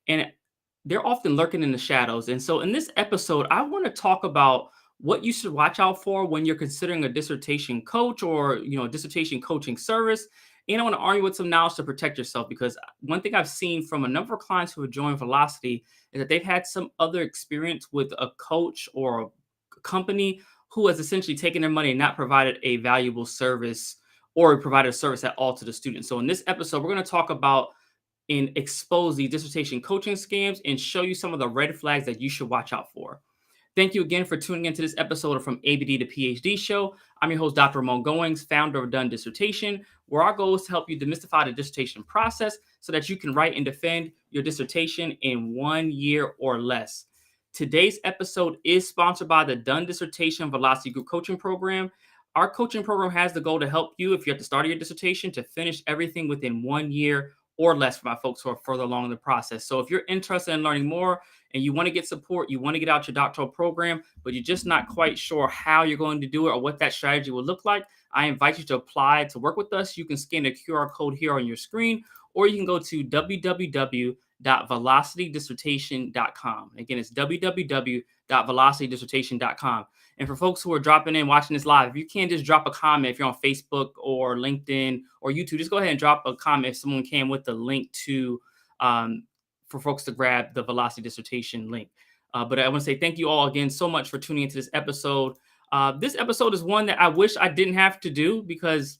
and they're often lurking in the shadows. And so in this episode, I want to talk about what you should watch out for when you're considering a dissertation coach or dissertation coaching service. And I want to argue with some knowledge to protect yourself, because one thing I've seen from a number of clients who have joined Velocity is that they've had some other experience with a coach or a company who has essentially taken their money and not provided a valuable service or provided a service at all to the students. So in this episode, we're going to talk about and expose the dissertation coaching scams and show you some of the red flags that you should watch out for. Thank you again for tuning into this episode of From ABD to PhD Show. I'm your host, Dr. Ramon Goings, founder of Done Dissertation, where our goal is to help you demystify the dissertation process so that you can write and defend your dissertation in 1 year or less. Today's episode is sponsored by the Done Dissertation Velocity Group Coaching Program. Our coaching program has the goal to help you, if you're at the start of your dissertation, to finish everything within 1 year or less for my folks who are further along in the process. So if you're interested in learning more and you want to get support, you want to get out your doctoral program, but you're just not quite sure how you're going to do it or what that strategy will look like, I invite you to apply to work with us. You can scan the QR code here on your screen, or you can go to www.velocitydissertation.com. Again, it's www.velocitydissertation.com. And for folks who are dropping in, watching this live, if you can, just drop a comment. If you're on Facebook or LinkedIn or YouTube, just go ahead and drop a comment if someone can, with the link to for folks to grab the Velocity Dissertation link. But I want to say thank you all again so much for tuning into this episode. This episode is one that I wish I didn't have to do, because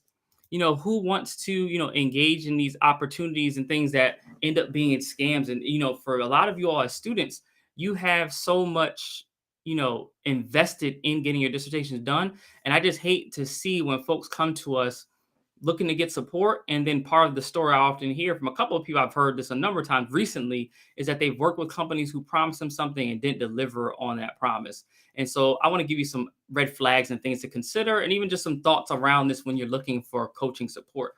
who wants to engage in these opportunities and things that end up being scams? And for a lot of you all as students, you have so much invested in getting your dissertations done. And I just hate to see when folks come to us looking to get support. And then part of the story I often hear from a couple of people, I've heard this a number of times recently, is that they've worked with companies who promised them something and didn't deliver on that promise. And so I want to give you some red flags and things to consider, and even just some thoughts around this when you're looking for coaching support.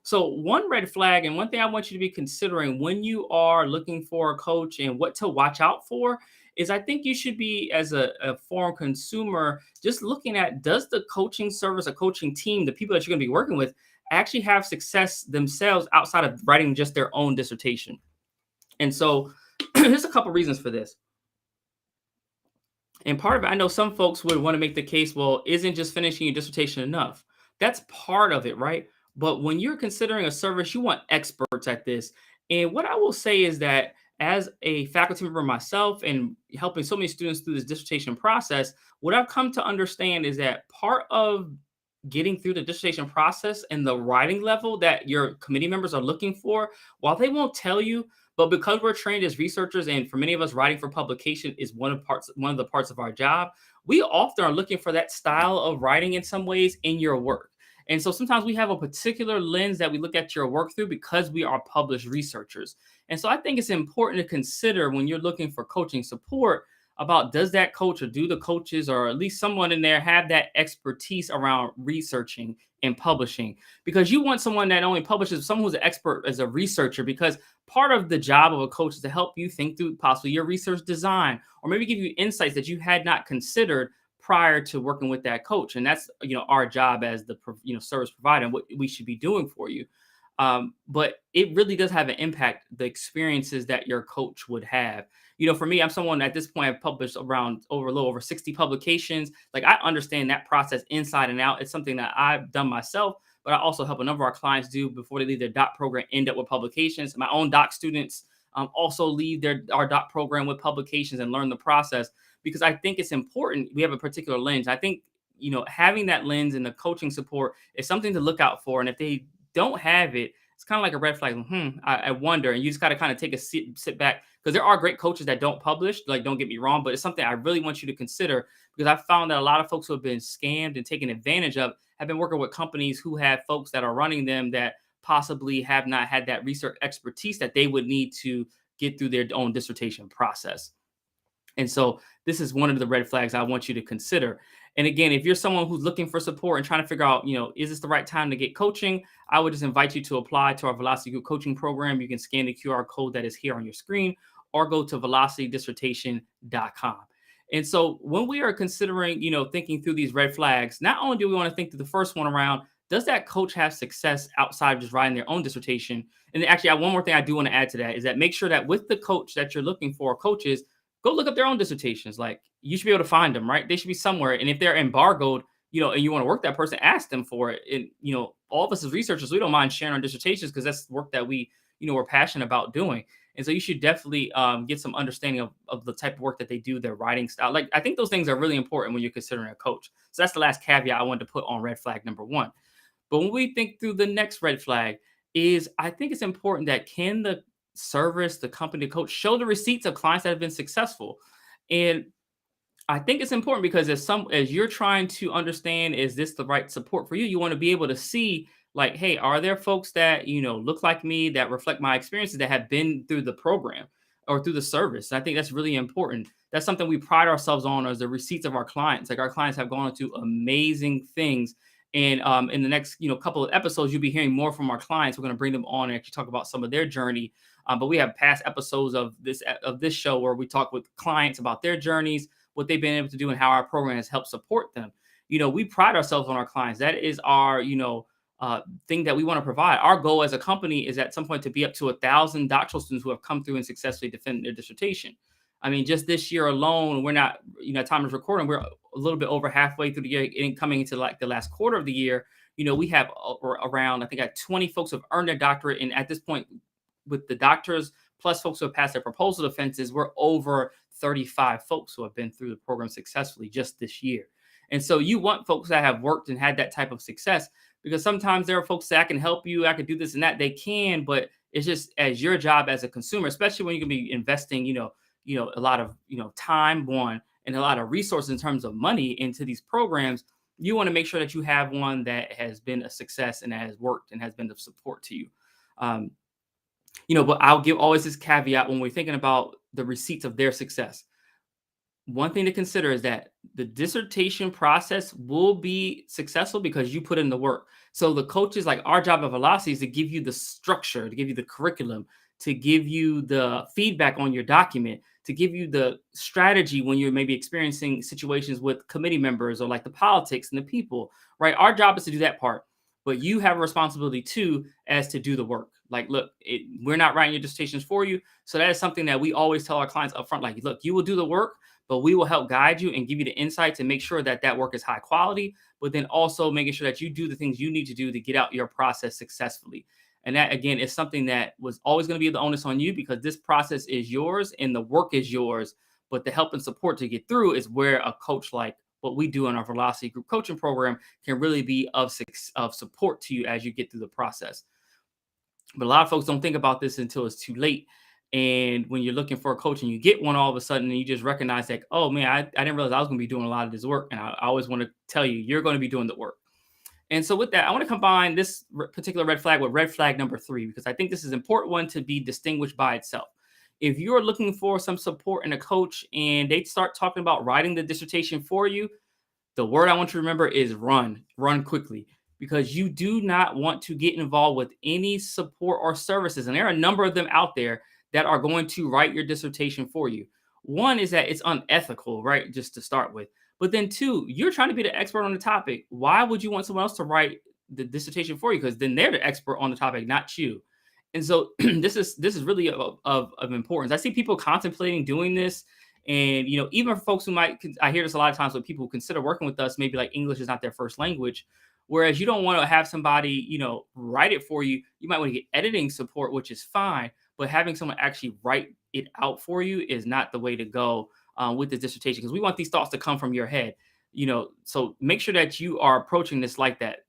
So one red flag, and one thing I want you to be considering when you are looking for a coach and what to watch out for, is I think you should be, as a foreign consumer, just looking at, does the coaching service, a coaching team, the people that you're going to be working with, actually have success themselves outside of writing just their own dissertation? And so there's a couple reasons for this. And part of it, I know some folks would want to make the case, well, isn't just finishing your dissertation enough? That's part of it, right? But when you're considering a service, you want experts at this. And what I will say is that, as a faculty member myself and helping so many students through this dissertation process, what I've come to understand is that part of getting through the dissertation process and the writing level that your committee members are looking for, while they won't tell you, but because we're trained as researchers, and for many of us, writing for publication is one of the parts of our job, we often are looking for that style of writing in some ways in your work. And so sometimes we have a particular lens that we look at your work through because we are published researchers. And so I think it's important to consider, when you're looking for coaching support, about, does that coach, or do the coaches, or at least someone in there, have that expertise around researching and publishing? Because you want someone that only publishes, someone who's an expert as a researcher, because part of the job of a coach is to help you think through possibly your research design, or maybe give you insights that you had not considered prior to working with that coach. And that's our job as the service provider, and what we should be doing for you. But it really does have an impact, the experiences that your coach would have. For me, I'm someone at this point, I've published around a little over 60 publications. Like, I understand that process inside and out. It's something that I've done myself, but I also help a number of our clients do before they leave their doc program, end up with publications. My own doc students also leave our doc program with publications and learn the process, because I think it's important. We have a particular lens. I think, having that lens and the coaching support is something to look out for. And if they don't have it, it's kind of like a red flag. I wonder. And you just got to kind of take a sit back, because there are great coaches that don't publish. Like, don't get me wrong, but it's something I really want you to consider, because I found that a lot of folks who have been scammed and taken advantage of have been working with companies who have folks that are running them that possibly have not had that research expertise that they would need to get through their own dissertation process. And so this is one of the red flags I want you to consider. And again, if you're someone who's looking for support and trying to figure out, is this the right time to get coaching, I would just invite you to apply to our Velocity Group coaching program. You can scan the QR code that is here on your screen, or go to velocitydissertation.com. And so when we are considering, thinking through these red flags, not only do we want to think through the first one around, does that coach have success outside of just writing their own dissertation? And then actually, one more thing I do want to add to that is that make sure that with the coach that you're looking for, coaches, go look up their own dissertations. Like you should be able to find them, right? They should be somewhere. And if they're embargoed, and you want to work that person, ask them for it. And all of us as researchers, we don't mind sharing our dissertations because that's work that we're passionate about doing. And so you should definitely get some understanding of the type of work that they do, their writing style. Like I think those things are really important when you're considering a coach. So that's the last caveat I wanted to put on red flag number one. But when we think through the next red flag, is I think it's important that can the service, the company, the coach show the receipts of clients that have been successful. And I think it's important because as you're trying to understand, is this the right support for you? You want to be able to see, like, hey, are there folks that look like me, that reflect my experiences, that have been through the program or through the service? And I think that's really important. That's something we pride ourselves on, as the receipts of our clients. Like our clients have gone into amazing things. And in the next couple of episodes, you'll be hearing more from our clients. We're going to bring them on and actually talk about some of their journey. But we have past episodes of this show where we talk with clients about their journeys, what they've been able to do, and how our program has helped support them. We pride ourselves on our clients. That is our, thing that we want to provide. Our goal as a company is at some point to be up to 1,000 doctoral students who have come through and successfully defended their dissertation. I mean, just this year alone, we're not, time is recording, we're a little bit over halfway through the year, and coming into like the last quarter of the year, we have around, I think, 20 folks who have earned their doctorate. And at this point, with the doctors plus folks who have passed their proposal defenses, we're over 35 folks who have been through the program successfully just this year. And so you want folks that have worked and had that type of success, because sometimes there are folks that I can help you, I can do this and that. They can, but it's just as your job as a consumer, especially when you can be investing, a lot of, time, one, and a lot of resources in terms of money into these programs. You want to make sure that you have one that has been a success and that has worked and has been of support to you. Um, but I'll give always this caveat when we're thinking about the receipts of their success. One thing to consider is that the dissertation process will be successful because you put in the work. So the coaches, like our job at Velocity, is to give you the structure, to give you the curriculum, to give you the feedback on your document, to give you the strategy when you're maybe experiencing situations with committee members or like the politics and the people, right? Our job is to do that part, but you have a responsibility too as to do the work. Like, look, we're not writing your dissertations for you. So that is something that we always tell our clients up front, like, look, you will do the work, but we will help guide you and give you the insights and make sure that that work is high quality, but then also making sure that you do the things you need to do to get out your process successfully. And that, again, is something that was always going to be the onus on you, because this process is yours and the work is yours. But the help and support to get through is where a coach like what we do in our Velocity Group coaching program can really be of support to you as you get through the process. But a lot of folks don't think about this until it's too late. And when you're looking for a coach and you get one all of a sudden, and you just recognize that, oh man, I didn't realize I was going to be doing a lot of this work. And I always want to tell you, you're going to be doing the work. And so with that, I want to combine this particular red flag with red flag number 3, because I think this is an important one to be distinguished by itself. If you're looking for some support in a coach and they start talking about writing the dissertation for you, the word I want you to remember is run quickly, because you do not want to get involved with any support or services. And there are a number of them out there that are going to write your dissertation for you. One is that it's unethical, right? Just to start with. But then two, you're trying to be the expert on the topic. Why would you want someone else to write the dissertation for you? Because then they're the expert on the topic, not you. And so this is really of importance. I see people contemplating doing this. And, even for folks who I hear this a lot of times with people who consider working with us, maybe like English is not their first language. Whereas you don't want to have somebody, write it for you. You might want to get editing support, which is fine. But having someone actually write it out for you is not the way to go with this dissertation, because we want these thoughts to come from your head. So make sure that you are approaching this like that.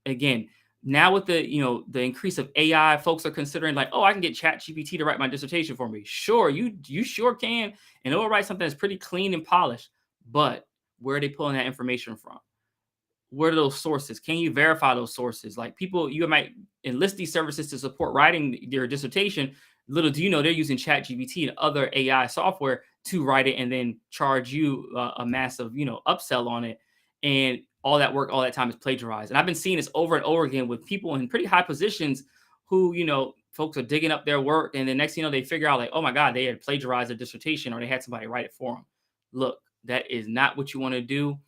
Again, now with the increase of AI, folks are considering like, oh, I can get ChatGPT to write my dissertation for me. Sure, you sure can, and it will write something that's pretty clean and polished. But where are they pulling that information from? What are those sources? Can you verify those sources? Like, people, you might enlist these services to support writing your dissertation. Little do you know, they're using ChatGPT and other AI software to write it, and then charge you a massive, upsell on it. And all that work, all that time is plagiarized. And I've been seeing this over and over again with people in pretty high positions who, folks are digging up their work, and the next thing you know, they figure out like, oh my God, they had plagiarized a dissertation, or they had somebody write it for them. Look, that is not what you want to do.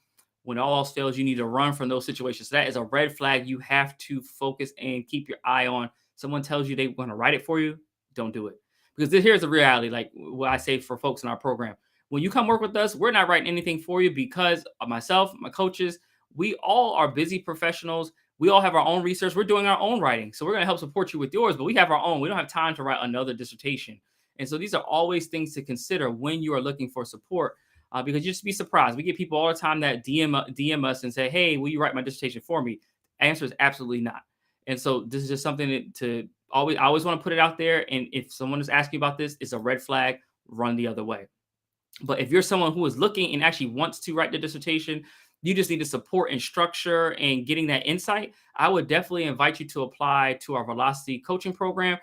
When all else fails, you need to run from those situations. So that is a red flag you have to focus and keep your eye on. Someone tells you they want to write it for you, don't do it. Because here's the reality, like what I say for folks in our program. When you come work with us, we're not writing anything for you because of myself, my coaches, we all are busy professionals. We all have our own research. We're doing our own writing. So we're going to help support you with yours, but we have our own. We don't have time to write another dissertation. And so these are always things to consider when you are looking for support, because you just be surprised. We get people all the time that DM us and say, "Hey, will you write my dissertation for me?" Answer is absolutely not. And so this is just something to always. I always want to put it out there. And if someone is asking about this, it's a red flag. Run the other way. But if you're someone who is looking and actually wants to write the dissertation, you just need the support and structure and getting that insight. I would definitely invite you to apply to our Velocity coaching program.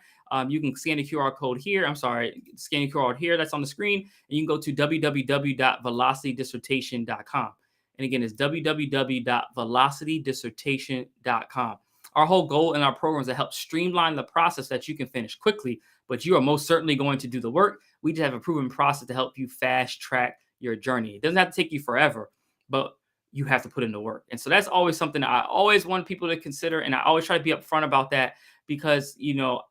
You can scan the QR code here. I'm sorry, scan the QR code here that's on the screen, and you can go to www.velocitydissertation.com. And again, it's www.velocitydissertation.com. Our whole goal in our program is to help streamline the process that you can finish quickly, but you are most certainly going to do the work. We just have a proven process to help you fast track your journey. It doesn't have to take you forever, but you have to put in the work. And so that's always something I always want people to consider. And I always try to be upfront about that because,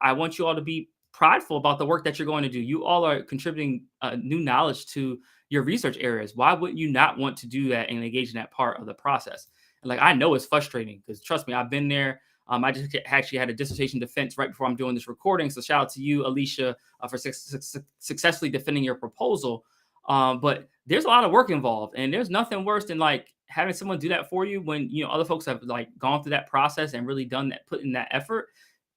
I want you all to be prideful about the work that you're going to do. You all are contributing new knowledge to your research areas. Why wouldn't you not want to do that and engage in that part of the process? And like, I know it's frustrating because trust me, I've been there. I just actually had a dissertation defense right before I'm doing this recording. So shout out to you, Alicia, for successfully defending your proposal. But there's a lot of work involved, and there's nothing worse than like having someone do that for you when other folks have like gone through that process and really done that, put in that effort.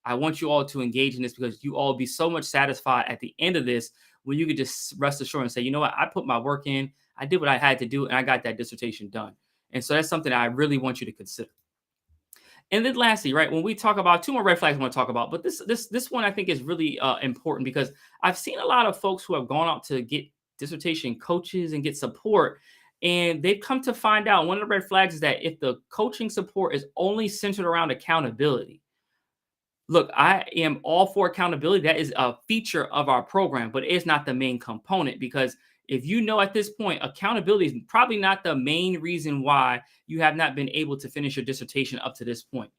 I want you all to engage in this because you all be so much satisfied at the end of this when you could just rest assured and say, you know what, I put my work in, I did what I had to do, and I got that dissertation done. And so that's something I really want you to consider. And then lastly, right, when we talk about two more red flags I want to talk about, but this one I think is really important because I've seen a lot of folks who have gone out to get dissertation coaches and get support, and they've come to find out one of the red flags is that if the coaching support is only centered around accountability. Look, I am all for accountability. That is a feature of our program, but it's not the main component because if you know at this point, accountability is probably not the main reason why you have not been able to finish your dissertation up to this point.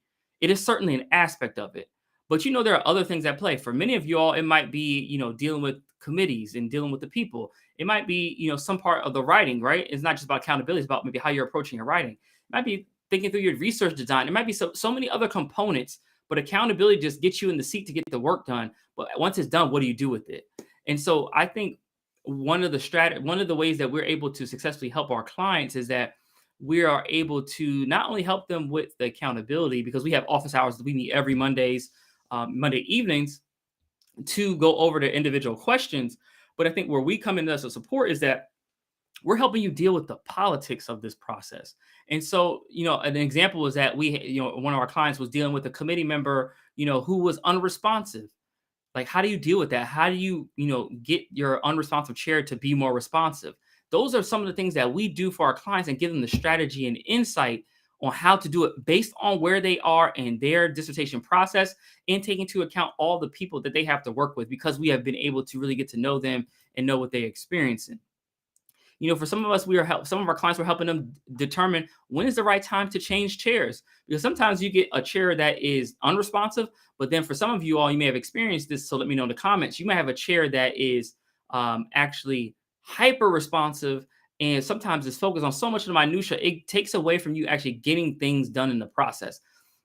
It is certainly an aspect of it, but there are other things at play. For many of you all, it might be, dealing with committees and dealing with the people. It might be, some part of the writing, right? It's not just about accountability, it's about maybe how you're approaching your writing. It might be thinking through your research design. It might be so many other components, but accountability just gets you in the seat to get the work done. But once it's done, what do you do with it? And so I think one of the ways that we're able to successfully help our clients is that we are able to not only help them with the accountability because we have office hours that we meet every Monday evenings to go over the individual questions. But I think where we come in as a support is that we're helping you deal with the politics of this process. And so, an example is that one of our clients was dealing with a committee member, who was unresponsive. Like, how do you deal with that? How do you, get your unresponsive chair to be more responsive? Those are some of the things that we do for our clients and give them the strategy and insight on how to do it based on where they are in their dissertation process and take into account all the people that they have to work with because we have been able to really get to know them and know what they're experiencing. For some of us, some of our clients were helping them determine when is the right time to change chairs. Because sometimes you get a chair that is unresponsive, but then for some of you all, you may have experienced this. So let me know in the comments. You might have a chair that is actually hyper responsive, and sometimes it's focused on so much of the minutia, it takes away from you actually getting things done in the process.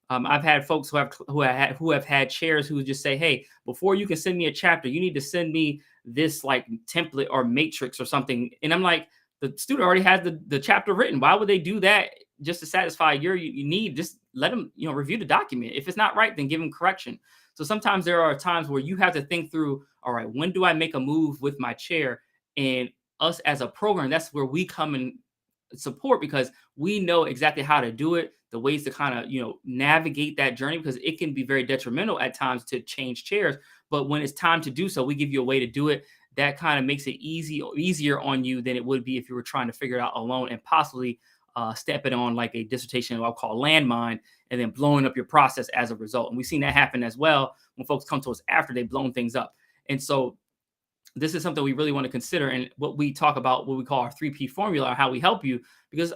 I've had folks who have had chairs who just say, "Hey, before you can send me a chapter, you need to send me this like template or matrix or something." And I'm like, the student already has the chapter written. Why would they do that just to satisfy your need? Just let them review the document. If it's not right, then give them correction. So sometimes there are times where you have to think through, all right, when do I make a move with my chair? And us as a program, that's where we come and support because we know exactly how to do it, the ways to kind of navigate that journey because it can be very detrimental at times to change chairs. But when it's time to do so, we give you a way to do it that kind of makes it easier on you than it would be if you were trying to figure it out alone and possibly stepping on like a dissertation I'll call landmine and then blowing up your process as a result. And we've seen that happen as well when folks come to us after they've blown things up. And so this is something we really want to consider. And what we talk about, what we call our 3P formula, or how we help you, because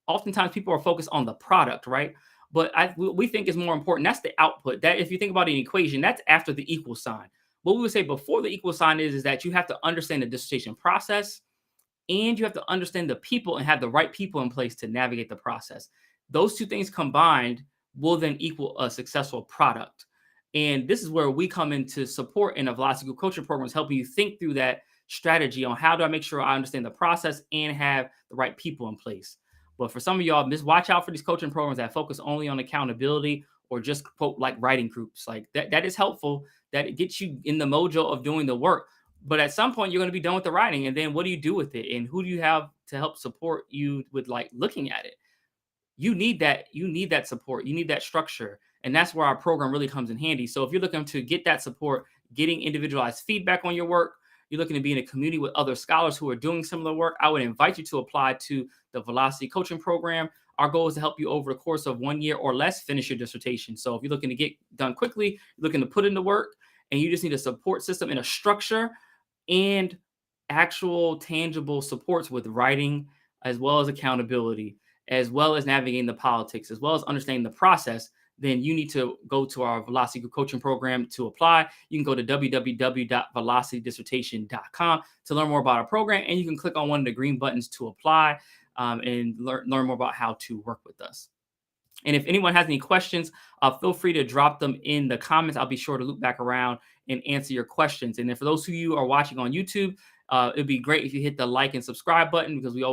oftentimes people are focused on the product, right? But we think is more important. That's the output. That if you think about an equation, that's after the equal sign. What we would say before the equal sign is that you have to understand the dissertation process, and you have to understand the people and have the right people in place to navigate the process. Those two things combined will then equal a successful product. And this is where we come into support in a velocity group coaching programs, helping you think through that strategy on how do I make sure I understand the process and have the right people in place. But for some of y'all, just watch out for these coaching programs that focus only on accountability or just quote like writing groups. Like that is helpful. That it gets you in the mojo of doing the work. But at some point, you're going to be done with the writing. And then what do you do with it? And who do you have to help support you with like looking at it? You need that support, you need that structure, and that's where our program really comes in handy. So if you're looking to get that support, getting individualized feedback on your work, you're looking to be in a community with other scholars who are doing similar work, I would invite you to apply to the velocity coaching program. Our goal is to help you over the course of 1 year or less finish your dissertation. So if you're looking to get done quickly, you're looking to put in the work, and you just need a support system and a structure and actual tangible supports with writing, as well as accountability, as well as navigating the politics, as well as understanding the process, then you need to go to our Velocity Group Coaching Program to apply. You can go to www.velocitydissertation.com to learn more about our program, and you can click on one of the green buttons to apply and learn more about how to work with us. And if anyone has any questions, feel free to drop them in the comments. I'll be sure to loop back around and answer your questions. And then for those of you who are watching on YouTube, it'd be great if you hit the like and subscribe button, because we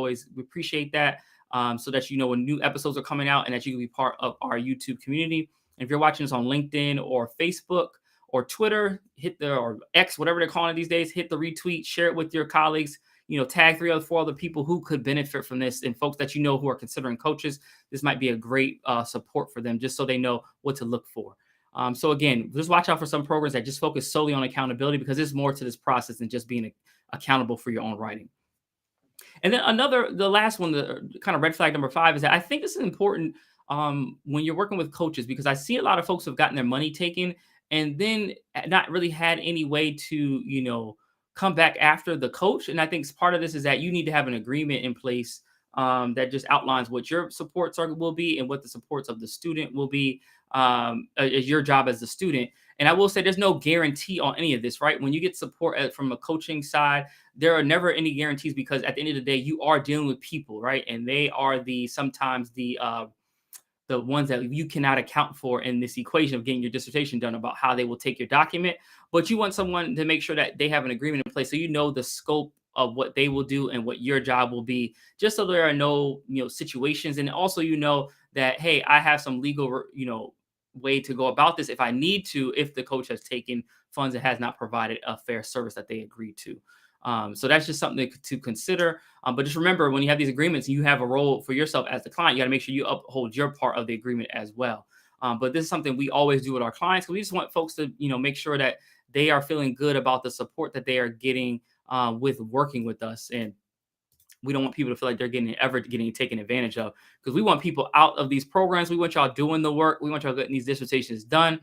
appreciate that, so that you know when new episodes are coming out and that you can be part of our YouTube community. And if you're watching this on LinkedIn or Facebook or Twitter, or X, whatever they're calling it these days, hit the retweet, share it with your colleagues. Tag 3 or 4 other people who could benefit from this, and folks that you know who are considering coaches. This might be a great support for them, just so they know what to look for. So again, just watch out for some programs that just focus solely on accountability, because there's more to this process than just being accountable for your own writing. And then the last one, the kind of red flag number 5, is that I think this is important when you're working with coaches, because I see a lot of folks who have gotten their money taken and then not really had any way to, come back after the coach. And I think part of this is that you need to have an agreement in place that just outlines what your supports will be and what the supports of the student will be, as your job as the student. And I will say there's no guarantee on any of this, right? When you get support from a coaching side, there are never any guarantees, because at the end of the day, you are dealing with people, right? And they are sometimes the ones that you cannot account for in this equation of getting your dissertation done, about how they will take your document. But you want someone to make sure that they have an agreement in place, so you know the scope of what they will do and what your job will be, just so there are no situations. And also that, hey, I have some legal way to go about this if I need to, if the coach has taken funds and has not provided a fair service that they agreed to. So that's just something to consider. But just remember, when you have these agreements, you have a role for yourself as the client. You got to make sure you uphold your part of the agreement as well. But this is something we always do with our clients, because we just want folks to make sure that they are feeling good about the support that they are getting with working with us. And we don't want people to feel like they're getting taken advantage of, because we want people out of these programs. We want y'all doing the work. We want y'all getting these dissertations done.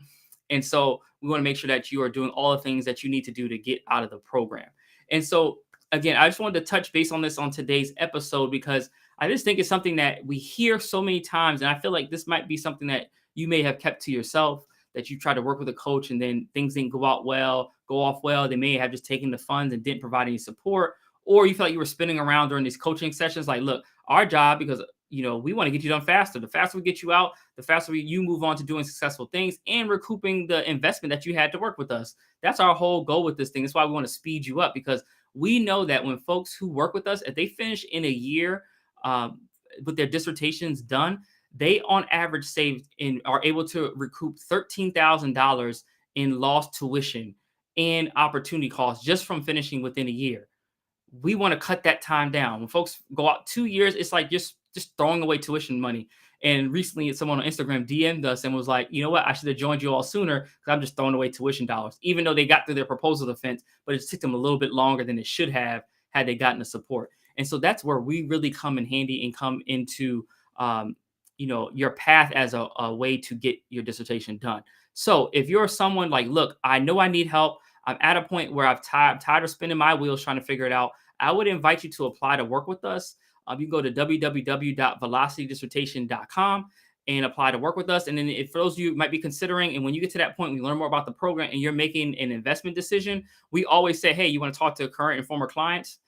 And so we want to make sure that you are doing all the things that you need to do to get out of the program. And so, again, I just wanted to touch base on this on today's episode, because I just think it's something that we hear so many times. And I feel like this might be something that you may have kept to yourself, that you try to work with a coach and then things didn't go off well. They may have just taken the funds and didn't provide any support. Or you felt like you were spinning around during these coaching sessions. Like, look, our job, because we want to get you done faster. The faster we get you out, the faster you move on to doing successful things and recouping the investment that you had to work with us. That's our whole goal with this thing. That's why we want to speed you up, because we know that when folks who work with us, if they finish in a year with their dissertations done, they on average are able to recoup $13,000 in lost tuition and opportunity costs just from finishing within a year. We want to cut that time down. When folks go out 2 years, it's like just throwing away tuition money. And recently, someone on Instagram DM'd us and was like, you know what? I should have joined you all sooner, because I'm just throwing away tuition dollars, even though they got through their proposal defense, but it took them a little bit longer than it should have had they gotten the support. And so that's where we really come in handy and come into, your path as a way to get your dissertation done. So if you're someone like, look, I know I need help, I'm at a point where I'm tired of spinning my wheels trying to figure it out, I would invite you to apply to work with us. You can go to www.velocitydissertation.com and apply to work with us. And then if for those of you who might be considering, and when you get to that point, we learn more about the program and you're making an investment decision, we always say, hey, you want to talk to current and former clients?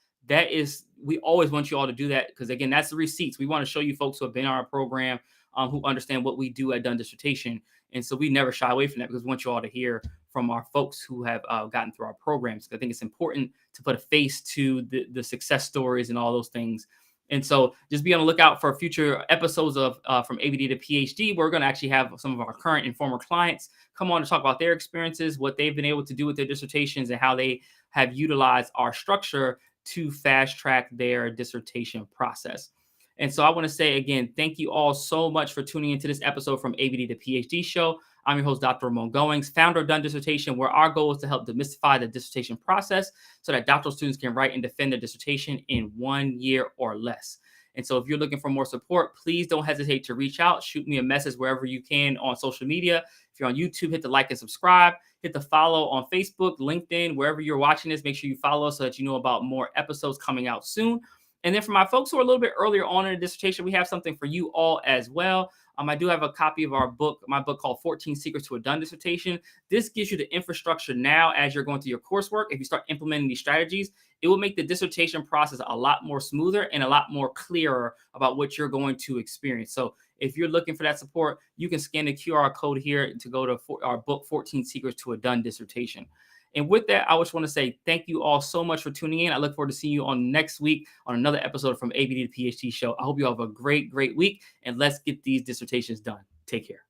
We always want you all to do that because, again, that's the receipts. We want to show you folks who have been on our program, who understand what we do at Done Dissertation. And so we never shy away from that because we want you all to hear from our folks who have gotten through our programs. I think it's important to put a face to the success stories and all those things. And so just be on the lookout for future episodes of From ABD to PhD. We're going to actually have some of our current and former clients come on to talk about their experiences, what they've been able to do with their dissertations, and how they have utilized our structure to fast track their dissertation process. And so I want to say again, thank you all so much for tuning into this episode From ABD to PhD show. I'm your host, Dr. Ramon Goings, founder of Done Dissertation, where our goal is to help demystify the dissertation process so that doctoral students can write and defend their dissertation in 1 year or less. And so if you're looking for more support, please don't hesitate to reach out. Shoot me a message wherever you can on social media. If you're on YouTube, hit the like and subscribe. Hit the follow on Facebook, LinkedIn, wherever you're watching this. Make sure you follow us so that you know about more episodes coming out soon. And then for my folks who are a little bit earlier on in the dissertation, we have something for you all as well. I do have a copy of my book called 14 Secrets to a Done Dissertation. This gives you the infrastructure now as you're going through your coursework. If you start implementing these strategies, it will make the dissertation process a lot more smoother and a lot more clearer about what you're going to experience. So if you're looking for that support, you can scan the QR code here to go to our book, 14 Secrets to a Done Dissertation. And with that, I just want to say thank you all so much for tuning in. I look forward to seeing you on next week on another episode From ABD to PhD show. I hope you all have a great, great week, and let's get these dissertations done. Take care.